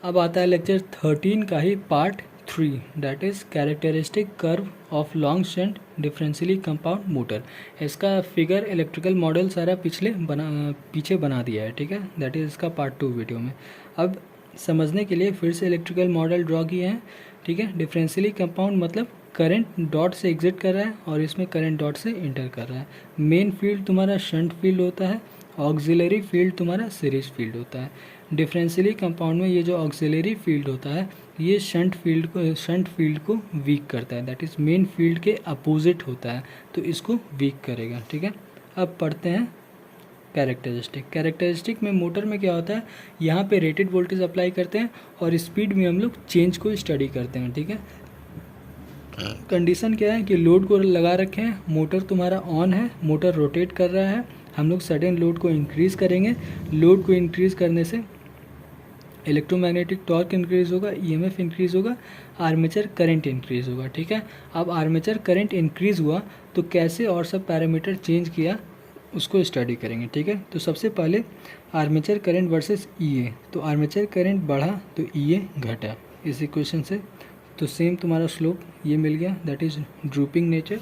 अब आता है लेक्चर 13 का ही part 3, that is characteristic curve of long shunt differentially compound motor. इसका फिगर इलेक्ट्रिकल मॉडल सारा पीछे बना दिया है, ठीक है। दैट इज़ इसका पार्ट 2 वीडियो में। अब समझने के लिए फिर से इलेक्ट्रिकल मॉडल ड्रॉ किए हैं, ठीक है। डिफरेंशियली कंपाउंड मतलब करंट डॉट से एग्जिट कर रहा है और इसमें करंट डॉट से इंटर कर रहा है। मेन फील्ड तुम्हारा शंट फील्ड होता है, ऑक्सिलरी फील्ड तुम्हारा सीरीज फील्ड होता है। डिफरेंशियली कंपाउंड में ये जो ऑक्सिलरी फील्ड होता है ये शंट फील्ड को वीक करता है, दैट इज़ मेन फील्ड के अपोजिट होता है, तो इसको वीक करेगा, ठीक है। अब पढ़ते हैं कैरेक्टरिस्टिक में मोटर में क्या होता है, यहाँ पे रेटेड वोल्टेज अप्लाई करते हैं और स्पीड में हम लोग चेंज को स्टडी करते हैं, ठीक है। कंडीशन क्या है कि लोड को लगा रखे हैं, मोटर तुम्हारा ऑन है, मोटर रोटेट कर रहा है, हम लोग सडन लोड को इंक्रीज़ करेंगे। लोड को इंक्रीज़ करने से इलेक्ट्रोमैग्नेटिक टॉर्क इंक्रीज़ होगा, ईएमएफ इंक्रीज़ होगा, आर्मेचर करंट इंक्रीज़ होगा, ठीक है। अब आर्मेचर करंट इंक्रीज़ हुआ तो कैसे और सब पैरामीटर चेंज किया उसको स्टडी करेंगे, ठीक है। तो सबसे पहले आर्मेचर करंट वर्सेस ईए, तो आर्मेचर करंट बढ़ा तो ईए घटा इस इक्वेशन से, तो सेम तुम्हारा स्लोप ये मिल गया, दैट इज़ ड्रूपिंग नेचर।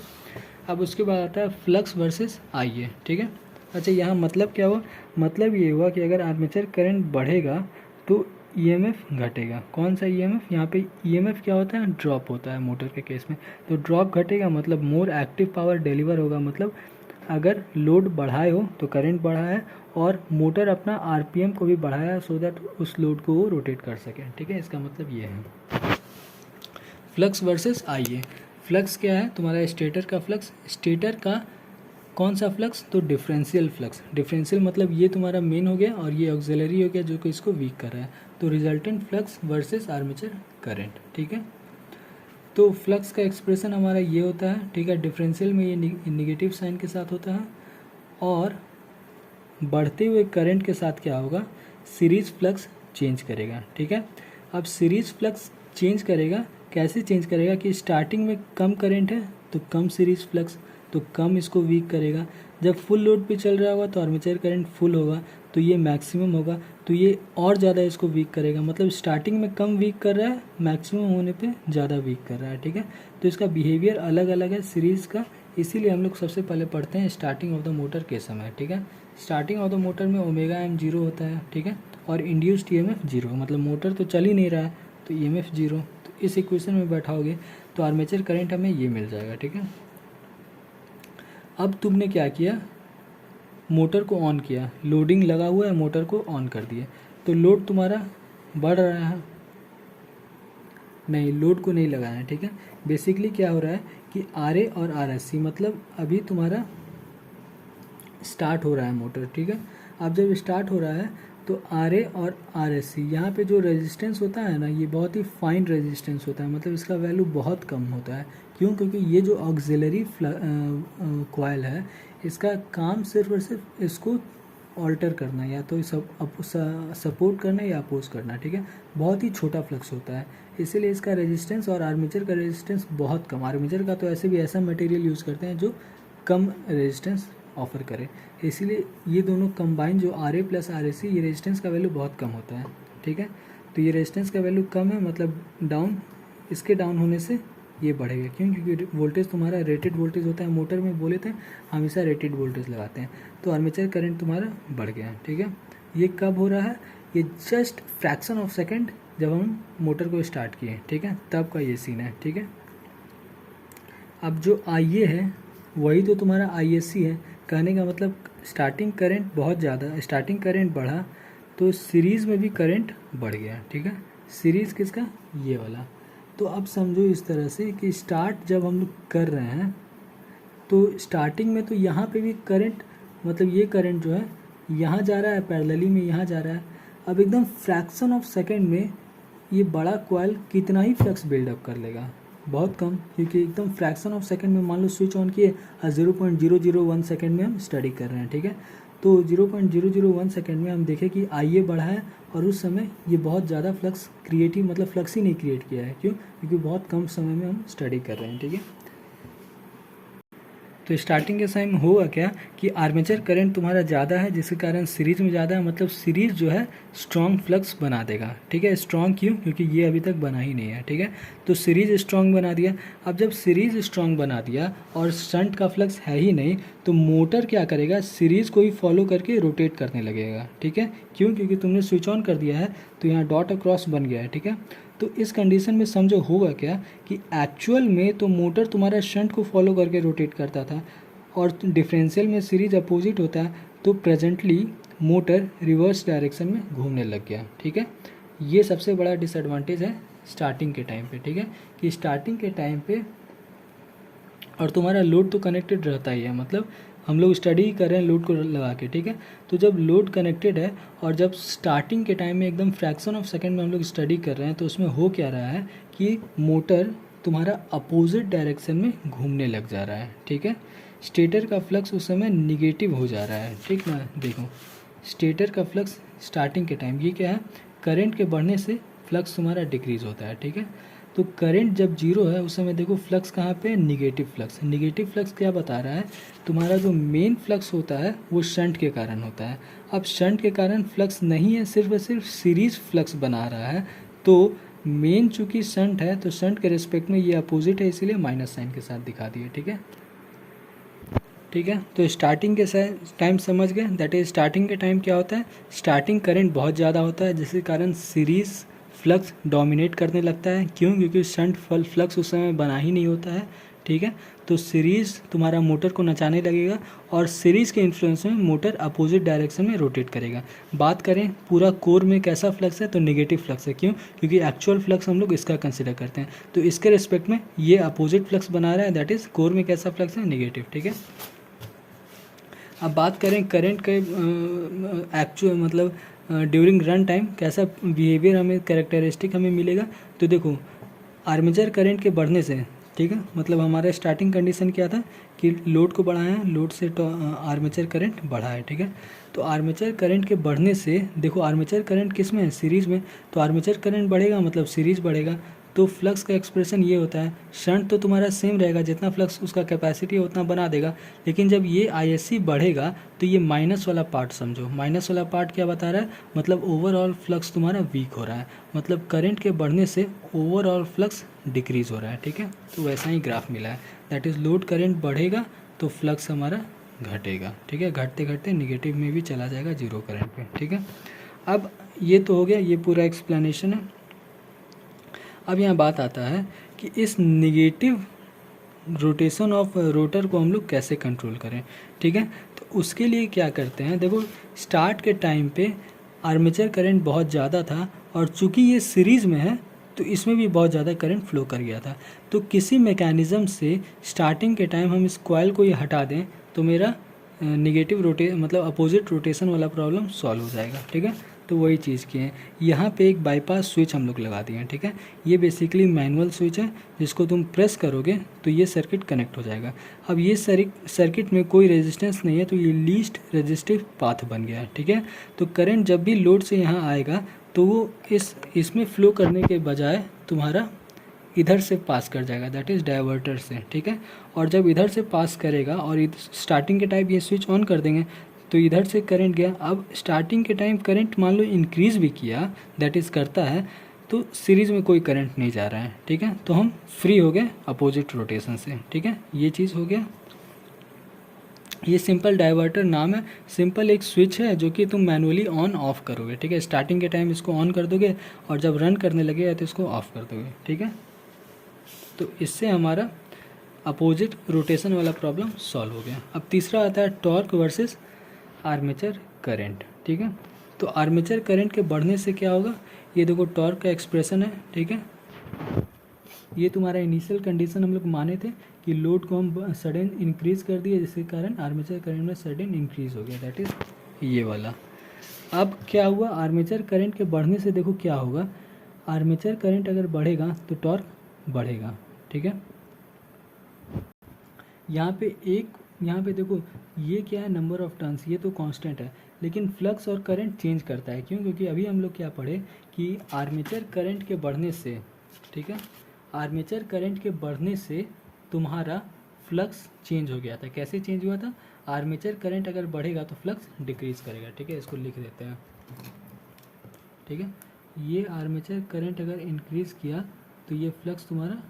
अब उसके बाद आता है फ्लक्स वर्सेस आईए, ठीक है। अच्छा, यहाँ मतलब क्या हुआ, मतलब ये हुआ कि अगर आर्मेचर करंट बढ़ेगा तो ईएमएफ घटेगा। कौन सा ईएमएफ, यहाँ पे ईएमएफ क्या होता है, ड्रॉप होता है मोटर के केस में, तो ड्रॉप घटेगा मतलब मोर एक्टिव पावर डिलीवर होगा। मतलब अगर लोड बढ़ाए हो तो करंट बढ़ा है और मोटर अपना आरपीएम को भी बढ़ाया सो दैट उस लोड को वो रोटेट कर सके, ठीक है। इसका मतलब ये है। फ्लक्स वर्सेस आईए, फ्लक्स क्या है तुम्हारा, स्टेटर का फ्लक्स, स्टेटर का कौन सा फ्लक्स, तो डिफरेंशियल फ्लक्स। डिफरेंशियल मतलब ये तुम्हारा मेन हो गया और ये ऑक्सिलरी हो गया जो कि इसको वीक कर रहा है, तो resultant flux versus armature current, ठीक है। तो फ्लक्स का एक्सप्रेशन हमारा ये होता है, ठीक है। डिफरेंशियल में ये निगेटिव साइन के साथ होता है और बढ़ते हुए करंट के साथ क्या होगा, सीरीज फ्लक्स चेंज करेगा, ठीक है। अब सीरीज फ्लक्स चेंज करेगा, कैसे चेंज करेगा कि स्टार्टिंग में कम करंट है तो कम सीरीज फ्लक्स, तो कम इसको वीक करेगा। जब फुल लोड पे चल रहा होगा तो आर्मेचर करंट फुल होगा तो ये मैक्सिमम होगा, तो ये और ज़्यादा इसको वीक करेगा। मतलब स्टार्टिंग में कम वीक कर रहा है, मैक्सिमम होने पे ज़्यादा वीक कर रहा है, ठीक है। तो इसका बिहेवियर अलग अलग है सीरीज़ का, इसीलिए हम लोग सबसे पहले पढ़ते हैं स्टार्टिंग ऑफ द मोटर के समय, ठीक है। स्टार्टिंग ऑफ द मोटर में ओमेगा एम जीरो होता है, ठीक है, और इंड्यूस्ड ईएमएफ जीरो, मतलब मोटर तो चल ही नहीं रहा है तो ईएमएफ जीरो। तो इस इक्वेशन में बैठाओगे तो आर्मेचर करंट हमें ये मिल जाएगा, ठीक है। अब तुमने क्या किया, मोटर को ऑन किया, लोडिंग लगा हुआ है, मोटर को ऑन कर दिए, तो लोड तुम्हारा बढ़ रहा है, नहीं लोड को नहीं लगाया है, ठीक है। बेसिकली क्या हो रहा है कि आरए और आरएससी, मतलब अभी तुम्हारा स्टार्ट हो रहा है मोटर, ठीक है। अब जब स्टार्ट हो रहा है तो आरए और आरएससी, यहाँ पे जो रेजिस्टेंस होता है ना, ये बहुत ही फाइन रेजिस्टेंस होता है, मतलब इसका वैल्यू बहुत कम होता है। क्यों, क्योंकि ये जो ऑक्सिलरी कॉइल है इसका काम सिर्फ और सिर्फ इसको ऑल्टर करना, या तो सपोर्ट करना या अपोज करना, ठीक है। बहुत ही छोटा फ्लक्स होता है, इसीलिए इसका रेजिस्टेंस और आर्मेचर का रेजिस्टेंस बहुत कम। आर्मेचर का तो ऐसे भी ऐसा मटेरियल यूज़ करते हैं जो कम रेजिस्टेंस ऑफर करे, इसीलिए ये दोनों कंबाइन जो R A plus R A सी, ये रेजिस्टेंस का वैल्यू बहुत कम होता है, ठीक है। तो ये रेजिस्टेंस का वैल्यू कम है, मतलब डाउन, इसके डाउन होने से ये बढ़ेगा। क्यों, क्योंकि वोल्टेज तुम्हारा रेटेड वोल्टेज होता है, मोटर में बोले थे हमेशा रेटेड वोल्टेज लगाते हैं, तो आर्मेचर करंट तुम्हारा बढ़ गया, ठीक है। ये कब हो रहा है, ये जस्ट फ्रैक्शन ऑफ सेकेंड जब हम मोटर को स्टार्ट किए, ठीक है, तब का ये सीन है, ठीक है। अब जो आई ए है वही तो तुम्हारा आई एस सी है, कहने का मतलब स्टार्टिंग करंट बहुत ज़्यादा, स्टार्टिंग करंट बढ़ा तो सीरीज़ में भी करंट बढ़ गया, ठीक है। सीरीज़ किसका, ये वाला। तो अब समझो इस तरह से कि स्टार्ट जब हम लोग कर रहे हैं तो स्टार्टिंग में तो यहाँ पे भी करंट, मतलब ये करंट जो है यहाँ जा रहा है, पैरेलली में यहाँ जा रहा है। अब एकदम फ्रैक्शन ऑफ सेकेंड में ये बड़ा कॉइल कितना ही फ्लक्स बिल्डअप कर लेगा, बहुत कम, क्योंकि एकदम फ्रैक्शन ऑफ सेकंड में मान लो स्विच ऑन किए 0.001 सेकंड में हम स्टडी कर रहे हैं, ठीक है। तो 0.001 सेकंड में हम देखें कि आई ए बढ़ा है और उस समय ये बहुत ज़्यादा फ्लक्स क्रिएटिव, मतलब फ्लक्स ही नहीं क्रिएट किया है, क्यों, क्योंकि बहुत कम समय में हम स्टडी कर रहे हैं, ठीक है। तो स्टार्टिंग के टाइम होगा क्या कि आर्मेचर करंट तुम्हारा ज़्यादा है, जिसके कारण सीरीज में ज़्यादा है, मतलब सीरीज जो है स्ट्रॉन्ग फ्लक्स बना देगा। ठीक है, स्ट्रॉन्ग क्यों? क्योंकि ये अभी तक बना ही नहीं है। ठीक है, तो सीरीज स्ट्रॉन्ग बना दिया। अब जब सीरीज स्ट्रॉन्ग बना दिया और शंट का फ्लक्स है ही नहीं, तो मोटर क्या करेगा, सीरीज को ही फॉलो करके रोटेट करने लगेगा। ठीक है, क्यों? क्योंकि तुमने स्विच ऑन कर दिया है तो यहाँ डॉट अक्रॉस बन गया है। ठीक है, तो इस कंडीशन में समझो होगा क्या कि एक्चुअल में तो मोटर तुम्हारा शंट को फॉलो करके रोटेट करता था और डिफरेंशियल में सीरीज अपोजिट होता है, तो प्रेजेंटली मोटर रिवर्स डायरेक्शन में घूमने लग गया। ठीक है, ये सबसे बड़ा डिसएडवांटेज है स्टार्टिंग के टाइम पे। ठीक है, कि स्टार्टिंग के टाइम पे और तुम्हारा लोड तो कनेक्टेड रहता ही है, मतलब हम लोग स्टडी कर रहे हैं लोड को लगा के। ठीक है, तो जब लोड कनेक्टेड है और जब स्टार्टिंग के टाइम में एकदम फ्रैक्शन ऑफ सेकंड में हम लोग स्टडी कर रहे हैं, तो उसमें हो क्या रहा है कि मोटर तुम्हारा अपोजिट डायरेक्शन में घूमने लग जा रहा है। ठीक है, स्टेटर का फ्लक्स उस समय निगेटिव हो जा रहा है। ठीक ना, देखो स्टेटर का फ्लक्स स्टार्टिंग के टाइम ये क्या है, करंट के बढ़ने से फ्लक्स तुम्हारा डिक्रीज होता है। ठीक है, तो करंट जब जीरो है उस समय देखो फ्लक्स कहाँ पे, निगेटिव फ्लक्स। निगेटिव फ्लक्स क्या बता रहा है, तुम्हारा जो मेन फ्लक्स होता है वो शंट के कारण होता है। अब शंट के कारण फ्लक्स नहीं है, सिर्फ और सिर्फ सीरीज फ्लक्स बना रहा है। तो मेन चूँकि शंट है तो शंट के रिस्पेक्ट में ये अपोजिट है, इसीलिए माइनस साइन के साथ दिखा दिए। ठीक है, ठीक है, तो स्टार्टिंग के टाइम समझ गए। दैट इज स्टार्टिंग के टाइम क्या होता है, स्टार्टिंग करंट बहुत ज़्यादा होता है, जिसके कारण सीरीज़ फ्लक्स डोमिनेट करने लगता है। क्यों? क्योंकि शंट फ्लक्स उस समय बना ही नहीं होता है। ठीक है, तो सीरीज़ तुम्हारा मोटर को नचाने लगेगा और सीरीज़ के इन्फ्लुएंस में मोटर अपोजिट डायरेक्शन में रोटेट करेगा। बात करें पूरा कोर में कैसा फ्लक्स है, तो नेगेटिव फ्लक्स है। क्यों? क्योंकि एक्चुअल फ्लक्स हम लोग इसका कंसिडर करते हैं, तो इसके रिस्पेक्ट में ये अपोजिट फ्लक्स बना रहा है। दैट इज़ कोर में कैसा फ्लक्स है, नेगेटिव। ठीक है, अब बात करें करंट के एक्चुअल मतलब ड्यूरिंग रन टाइम कैसा बिहेवियर हमें कैरेक्टरिस्टिक हमें मिलेगा। तो देखो आर्मेचर करंट के बढ़ने से, ठीक है, मतलब हमारा स्टार्टिंग कंडीशन क्या था कि लोड को बढ़ाया, लोड से आर्मेचर करंट बढ़ा है। ठीक है, तो आर्मेचर करंट के बढ़ने से देखो आर्मेचर करंट किस में है, सीरीज़ में, तो आर्मेचर करंट बढ़ेगा मतलब सीरीज़ बढ़ेगा। तो फ्लक्स का एक्सप्रेशन ये होता है, शंट तो तुम्हारा सेम रहेगा, जितना फ्लक्स उसका कैपेसिटी है उतना बना देगा, लेकिन जब ये आईएससी बढ़ेगा तो ये माइनस वाला पार्ट समझो। माइनस वाला पार्ट क्या बता रहा है, मतलब ओवरऑल फ्लक्स तुम्हारा वीक हो रहा है, मतलब करंट के बढ़ने से ओवरऑल फ्लक्स डिक्रीज हो रहा है। ठीक है, तो वैसा ही ग्राफ मिला है। दैट इज़ लोड करंट बढ़ेगा तो फ्लक्स हमारा घटेगा। ठीक है, घटते घटते निगेटिव में भी चला जाएगा जीरो करंट पे। ठीक है, अब ये तो हो गया, ये पूरा एक्सप्लेनेशन है। अब यहाँ बात आता है कि इस निगेटिव रोटेशन ऑफ रोटर को हम लोग कैसे कंट्रोल करें। ठीक है, तो उसके लिए क्या करते हैं, देखो स्टार्ट के टाइम पे आर्मेचर करंट बहुत ज़्यादा था और चूंकि ये सीरीज़ में है तो इसमें भी बहुत ज़्यादा करंट फ्लो कर गया था। तो किसी मैकेनिज़्म से स्टार्टिंग के टाइम हम इस कॉइल को ये हटा दें तो मेरा निगेटिव मतलब अपोजिट रोटेशन वाला प्रॉब्लम सॉल्व हो जाएगा। ठीक है, तो वही चीज़ की है। यहाँ पे एक बाईपास स्विच हम लोग लगा दिए हैं। ठीक है, ये बेसिकली मैनुअल स्विच है, जिसको तुम प्रेस करोगे तो ये सर्किट कनेक्ट हो जाएगा। अब ये सर्किट में कोई रेजिस्टेंस नहीं है, तो ये लीस्ट रेजिस्टिव पाथ बन गया है। ठीक है, तो करंट जब भी लोड से यहाँ आएगा तो वो इसमें फ्लो करने के बजाय तुम्हारा इधर से पास कर जाएगा, दैट इज़ डाइवर्टर से। ठीक है, और जब इधर से पास करेगा और स्टार्टिंग के टाइम ये स्विच ऑन कर देंगे तो इधर से करंट गया। अब स्टार्टिंग के टाइम करंट मान लो इंक्रीज़ भी किया, दैट इज़ करता है, तो सीरीज़ में कोई करंट नहीं जा रहा है। ठीक है, तो हम फ्री हो गए अपोजिट रोटेशन से। ठीक है, ये चीज़ हो गया। ये सिंपल डाइवर्टर नाम है, सिंपल एक स्विच है जो कि तुम मैनुअली ऑन ऑफ करोगे। ठीक है, स्टार्टिंग के टाइम इसको ऑन कर दोगे और जब रन करने लगेगा तो इसको ऑफ कर दोगे। ठीक है, तो इससे हमारा अपोजिट रोटेशन वाला प्रॉब्लम सॉल्व हो गया। अब तीसरा आता है टॉर्क वर्सेस आर्मेचर करंट। ठीक है, तो आर्मेचर करंट के बढ़ने से क्या होगा, ये देखो टॉर्क का एक्सप्रेशन है। ठीक है, ये तुम्हारा इनिशियल कंडीशन हम लोग माने थे कि लोड को हम सडन इंक्रीज़ कर दिए, जिसके कारण आर्मेचर करंट में सडन इंक्रीज़ हो गया, दैट इज़ ये वाला। अब क्या हुआ, आर्मेचर करंट के बढ़ने से देखो क्या होगा, आर्मेचर करंट अगर बढ़ेगा तो टॉर्क बढ़ेगा। ठीक है, यहाँ पे देखो ये क्या है, नंबर ऑफ टर्न्स, ये तो कांस्टेंट है, लेकिन फ्लक्स और करंट चेंज करता है। क्यों? क्योंकि अभी हम लोग क्या पढ़े कि आर्मेचर करंट के बढ़ने से, ठीक है, आर्मेचर करंट के बढ़ने से तुम्हारा फ्लक्स चेंज हो गया था। कैसे चेंज हुआ था? आर्मेचर करंट अगर बढ़ेगा तो फ्लक्स डिक्रीज़ करेगा। ठीक है, इसको लिख देते हैं। ठीक है, ये आर्मेचर करंट अगर इंक्रीज़ किया तो ये फ्लक्स तुम्हारा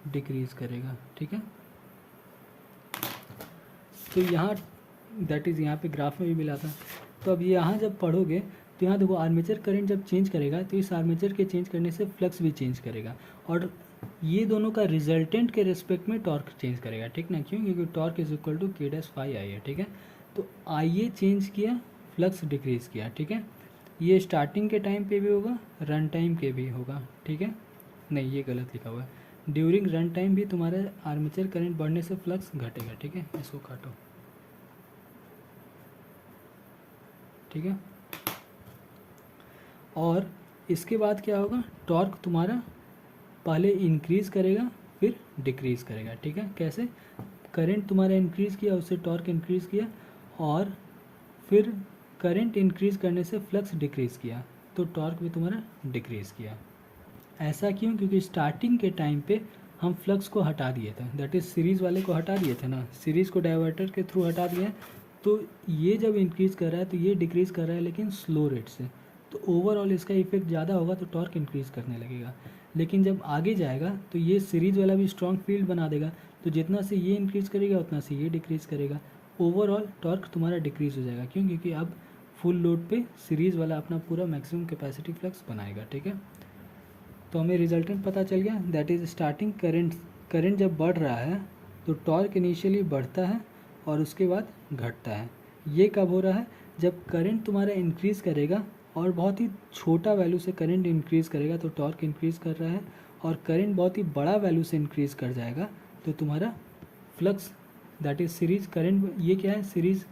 डिक्रीज़ करेगा। ठीक है, तो यहाँ दैट इज़ यहाँ पे ग्राफ में भी मिला था। तो अब यहाँ जब पढ़ोगे तो यहाँ देखो आर्मेचर करंट जब चेंज करेगा तो इस आर्मेचर के चेंज करने से फ्लक्स भी चेंज करेगा, और ये दोनों का रिजल्टेंट के रिस्पेक्ट में टॉर्क चेंज करेगा। ठीक ना, क्यों? क्योंकि टॉर्क इज इक्वल टू के डैश फाई आई है। ठीक है, तो आई ए चेंज किया, फ्लक्स डिक्रीज़ किया। ठीक है, ये स्टार्टिंग के टाइम पे भी होगा, रन टाइम के भी होगा। ठीक है, नहीं ये गलत लिखा हुआ है। ड्यूरिंग रन टाइम भी तुम्हारा आर्मेचर करंट बढ़ने से फ्लक्स घटेगा। ठीक है, इसको काटो। ठीक है, और इसके बाद क्या होगा? टॉर्क तुम्हारा पहले इंक्रीज़ करेगा फिर डिक्रीज़ करेगा। ठीक है, कैसे? करंट तुम्हारा इंक्रीज़ किया, उससे टॉर्क इंक्रीज़ किया, और फिर करंट इंक्रीज़ करने से फ्लक्स डिक्रीज़ किया तो टॉर्क भी तुम्हारा डिक्रीज़ किया। ऐसा क्यों? क्योंकि स्टार्टिंग के टाइम पे हम फ्लक्स को हटा दिए थे, दैट इज़ सीरीज़ वाले को हटा दिए थे ना, सीरीज़ को डाइवर्टर के थ्रू हटा दिए। तो ये जब इंक्रीज़ कर रहा है तो ये डिक्रीज़ कर रहा है, लेकिन स्लो रेट से। तो ओवरऑल इसका इफेक्ट ज़्यादा होगा तो टॉर्क इंक्रीज़ करने लगेगा। लेकिन जब आगे जाएगा तो ये सीरीज़ वाला भी स्ट्रॉन्ग फील्ड बना देगा, तो जितना से ये इंक्रीज़ करेगा उतना से ये डिक्रीज़ करेगा। ओवरऑल टॉर्क तुम्हारा डिक्रीज़ हो जाएगा। क्यों? क्योंकि अब फुल लोड पे सीरीज़ वाला अपना पूरा मैक्सिमम कैपेसिटी फ्लक्स बनाएगा। ठीक है, तो हमें रिजल्टेंट पता चल गया, दैट इज़ स्टार्टिंग करंट जब बढ़ रहा है तो टॉर्क इनिशियली बढ़ता है और उसके बाद घटता है। ये कब हो रहा है? जब करंट तुम्हारा इंक्रीज़ करेगा और बहुत ही छोटा वैल्यू से करंट इंक्रीज़ करेगा तो टॉर्क इंक्रीज़ कर रहा है, और करंट बहुत ही बड़ा वैल्यू से इंक्रीज़ कर जाएगा तो तुम्हारा flux that is series current. ये क्या है? सीरीज़,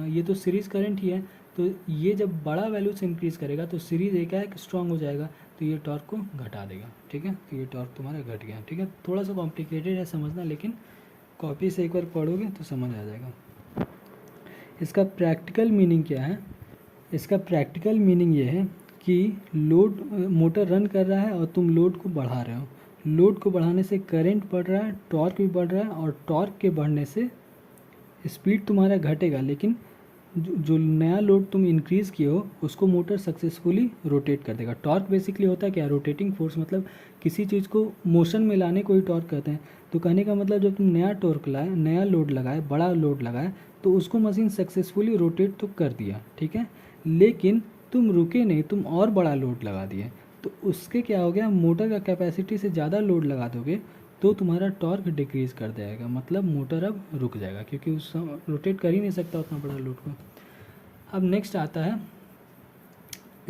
ये तो सीरीज़ करंट ही है। तो ये जब बड़ा वैल्यू से इंक्रीज़ करेगा तो सीरीज़ एक स्ट्रॉन्ग हो जाएगा तो ये टॉर्क को घटा देगा। ठीक है, तो ये टॉर्क तुम्हारा घट गया। ठीक है, थोड़ा सा कॉम्प्लिकेटेड है समझना, लेकिन कॉपी से एक बार पढ़ोगे तो समझ आ जाएगा। इसका प्रैक्टिकल मीनिंग क्या है? इसका प्रैक्टिकल मीनिंग ये है कि लोड, मोटर रन कर रहा है और तुम लोड को बढ़ा रहे हो। लोड को बढ़ाने से करंट बढ़ रहा है, टॉर्क भी बढ़ रहा है, और टॉर्क के बढ़ने से स्पीड तुम्हारा घटेगा, लेकिन जो नया लोड तुम इंक्रीज़ किए हो उसको मोटर सक्सेसफुली रोटेट कर देगा। टॉर्क बेसिकली होता है क्या? रोटेटिंग फोर्स, मतलब किसी चीज़ को मोशन में लाने को ही टॉर्क कहते हैं। तो कहने का मतलब जब तुम नया टॉर्क लाए, नया लोड लगाए, बड़ा लोड लगाए, तो उसको मशीन सक्सेसफुली रोटेट तो कर दिया। ठीक है, लेकिन तुम रुके नहीं, तुम और बड़ा लोड लगा दिए, तो उसके क्या हो गया? मोटर का कैपेसिटी से ज़्यादा लोड लगा दोगे तो तुम्हारा टॉर्क डिक्रीज़ कर देगा, मतलब मोटर अब रुक जाएगा, क्योंकि उस रोटेट कर ही नहीं सकता उतना बड़ा लोड को। अब नेक्स्ट आता है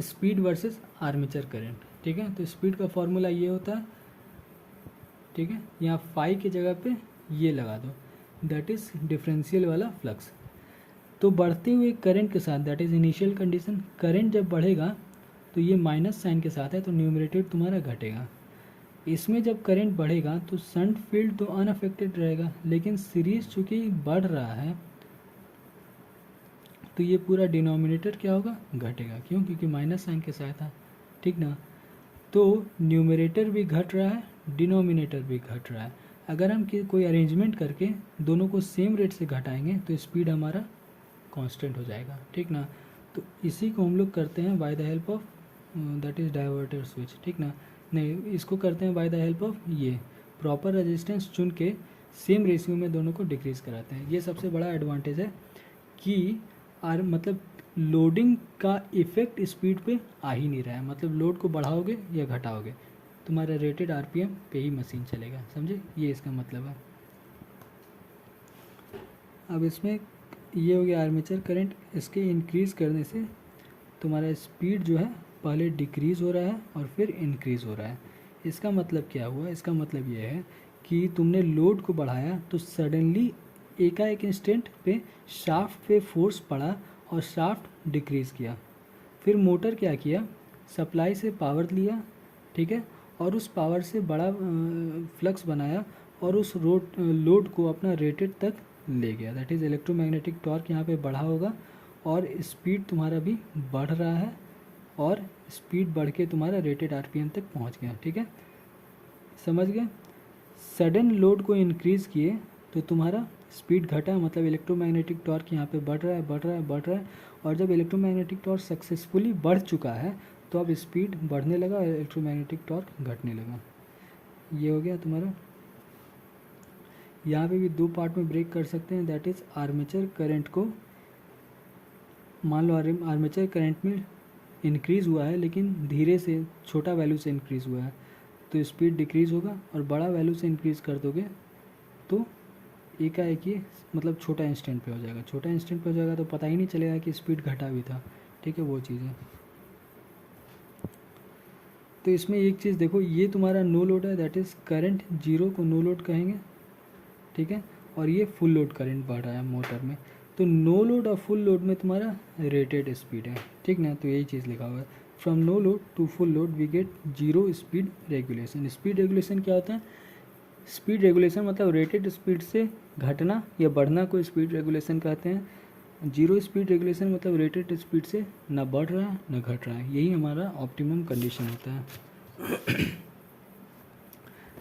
स्पीड वर्सेस आर्मेचर करंट। ठीक है, तो स्पीड का फॉर्मूला ये होता है। ठीक है, यहाँ फाई की जगह पे ये लगा दो, दैट इज़ डिफरेंशियल वाला फ्लक्स। तो बढ़ते हुए करंट के साथ, that is initial condition, current जब बढ़ेगा तो ये माइनस साइन के साथ है तो न्यूमरेटर तुम्हारा घटेगा। इसमें जब करंट बढ़ेगा तो शंट फील्ड तो अनअफेक्टेड रहेगा, लेकिन सीरीज चूँकि बढ़ रहा है तो ये पूरा डिनोमिनेटर क्या होगा? घटेगा। क्यों? क्योंकि माइनस साइन के साथ था। ठीक ना, तो न्यूमरेटर भी घट रहा है, डिनोमिनेटर भी घट रहा है। अगर हम कोई अरेंजमेंट करके दोनों को सेम रेट से घटाएंगे तो स्पीड हमारा कांस्टेंट हो जाएगा। ठीक ना, तो इसी को हम लोग करते हैं by the help of that is diverter switch. ठीक ना, नहीं, इसको करते हैं बाय द हेल्प ऑफ ये प्रॉपर रेजिस्टेंस चुन के सेम रेशियो में दोनों को डिक्रीज़ कराते हैं। ये सबसे बड़ा एडवांटेज है कि मतलब लोडिंग का इफेक्ट स्पीड पे आ ही नहीं रहा है। मतलब लोड को बढ़ाओगे या घटाओगे, तुम्हारा रेटेड आरपीएम पे ही मशीन चलेगा। समझे? ये इसका मतलब है। अब इसमें ये हो गया आर्मेचर करंट, इसके इंक्रीज़ करने से तुम्हारा स्पीड जो है पहले डिक्रीज़ हो रहा है और फिर इंक्रीज़ हो रहा है। इसका मतलब क्या हुआ? इसका मतलब ये है कि तुमने लोड को बढ़ाया तो सडनली एकाएक इंस्टेंट पे शाफ्ट पे फोर्स पड़ा और शाफ्ट डिक्रीज़ किया। फिर मोटर क्या किया? सप्लाई से पावर लिया, ठीक है, और उस पावर से बड़ा फ्लक्स बनाया और उस लोड को अपना रेटेड तक ले गया। दैट इज़ इलेक्ट्रोमैग्नेटिक टॉर्क यहाँ पे बढ़ा होगा और स्पीड तुम्हारा भी बढ़ रहा है और स्पीड बढ़ के तुम्हारा रेटेड आरपीएम तक पहुँच गया। ठीक है, समझ गए? सडन लोड को इंक्रीज़ किए तो तुम्हारा स्पीड घटा, मतलब इलेक्ट्रोमैग्नेटिक टॉर्क यहाँ पे बढ़ रहा है, बढ़ रहा है, बढ़ रहा है। और जब इलेक्ट्रोमैग्नेटिक टॉर्क सक्सेसफुली बढ़ चुका है तो अब स्पीड बढ़ने लगा और इलेक्ट्रोमैग्नेटिक टॉर्क घटने लगा। ये हो गया तुम्हारा। यहाँ पे भी दो पार्ट में ब्रेक कर सकते हैं, दैट इज़ आर्मेचर करंट को, मान लो आर्मेचर करंट में इंक्रीज़ हुआ है लेकिन धीरे से, छोटा वैल्यू से इंक्रीज़ हुआ है तो स्पीड डिक्रीज़ होगा, और बड़ा वैल्यू से इंक्रीज़ कर दोगे तो एकाएक ये मतलब छोटा इंस्टेंट पे हो जाएगा। छोटा इंस्टेंट पे हो जाएगा तो पता ही नहीं चलेगा कि स्पीड घटा भी था, ठीक है, वो चीज़ है। तो इसमें एक चीज़ देखो, ये तुम्हारा नो लोड है, दैट इज़ करंट जीरो को नो लोड कहेंगे, ठीक है, और ये फुल लोड करंट बढ़ रहा है मोटर में। तो नो लोड और फुल लोड में तुम्हारा रेटेड स्पीड है, ठीक ना, तो यही चीज़ लिखा हुआ है। From no load to full load we get zero speed regulation. Speed regulation क्या होता है? स्पीड रेगुलेशन मतलब रेटेड स्पीड से घटना या बढ़ना को स्पीड रेगुलेशन कहते हैं। जीरो स्पीड रेगुलेशन मतलब रेटेड स्पीड से ना बढ़ रहा है ना घट रहा है, यही हमारा ऑप्टिमम कंडीशन होता है।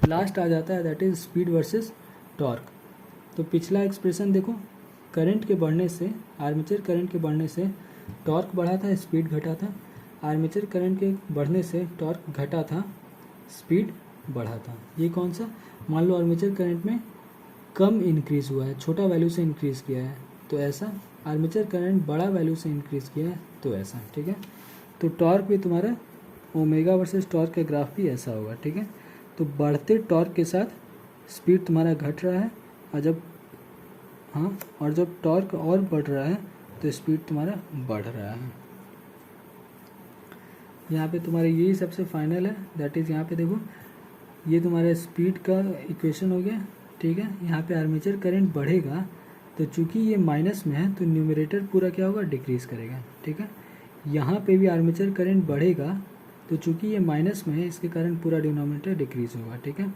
लास्ट आ जाता है that is speed versus torque. तो पिछला एक्सप्रेशन देखो, करंट के बढ़ने से, आर्मेचर करंट के बढ़ने से टॉर्क बढ़ा था, स्पीड घटा था। आर्मेचर करंट के बढ़ने से टॉर्क घटा था, स्पीड बढ़ा था। ये कौन सा? मान लो आर्मेचर करंट में कम इंक्रीज़ हुआ है, छोटा वैल्यू से इंक्रीज़ किया है तो ऐसा, आर्मेचर करंट बड़ा वैल्यू से इंक्रीज़ किया है तो ऐसा, ठीक है। तो टॉर्क भी तुम्हारा ओमेगा वर्सेस टॉर्क का ग्राफ भी ऐसा होगा, ठीक है। तो बढ़ते टॉर्क के साथ स्पीड तुम्हारा घट रहा है, और जब टॉर्क और बढ़ रहा है तो स्पीड तुम्हारा बढ़ रहा है। यहाँ पे तुम्हारे यही सबसे फाइनल है, दैट इज़ यहाँ पे देखो, ये तुम्हारा स्पीड का इक्वेशन हो गया, ठीक है। यहाँ पे आर्मेचर करंट बढ़ेगा तो चूंकि ये माइनस में है तो न्यूमरेटर पूरा क्या होगा? डिक्रीज़ करेगा, ठीक है। यहाँ पे भी आर्मेचर करंट बढ़ेगा तो चूंकि ये माइनस में है इसके कारण पूरा डिनोमिनेटर डिक्रीज़ होगा, ठीक है।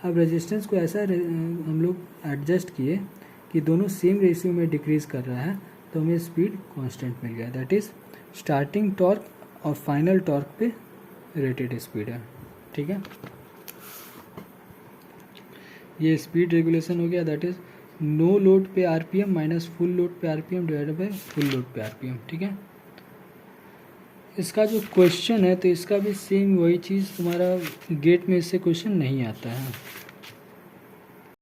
अब रेजिस्टेंस को ऐसा हम लोग एडजस्ट किए कि दोनों सेम रेशियो में डिक्रीज़ कर रहा है तो हमें स्पीड कांस्टेंट मिल गया, दैट इज़ स्टार्टिंग टॉर्क और फाइनल टॉर्क पे रेटेड स्पीड है, ठीक है। ये स्पीड रेगुलेशन हो गया, दैट इज़ नो लोड पे आरपीएम माइनस फुल लोड पे RPM divided by full load पे आरपीएम, ठीक है। इसका जो क्वेश्चन है तो इसका भी सेम वही चीज़, तुम्हारा गेट में इससे क्वेश्चन नहीं आता है।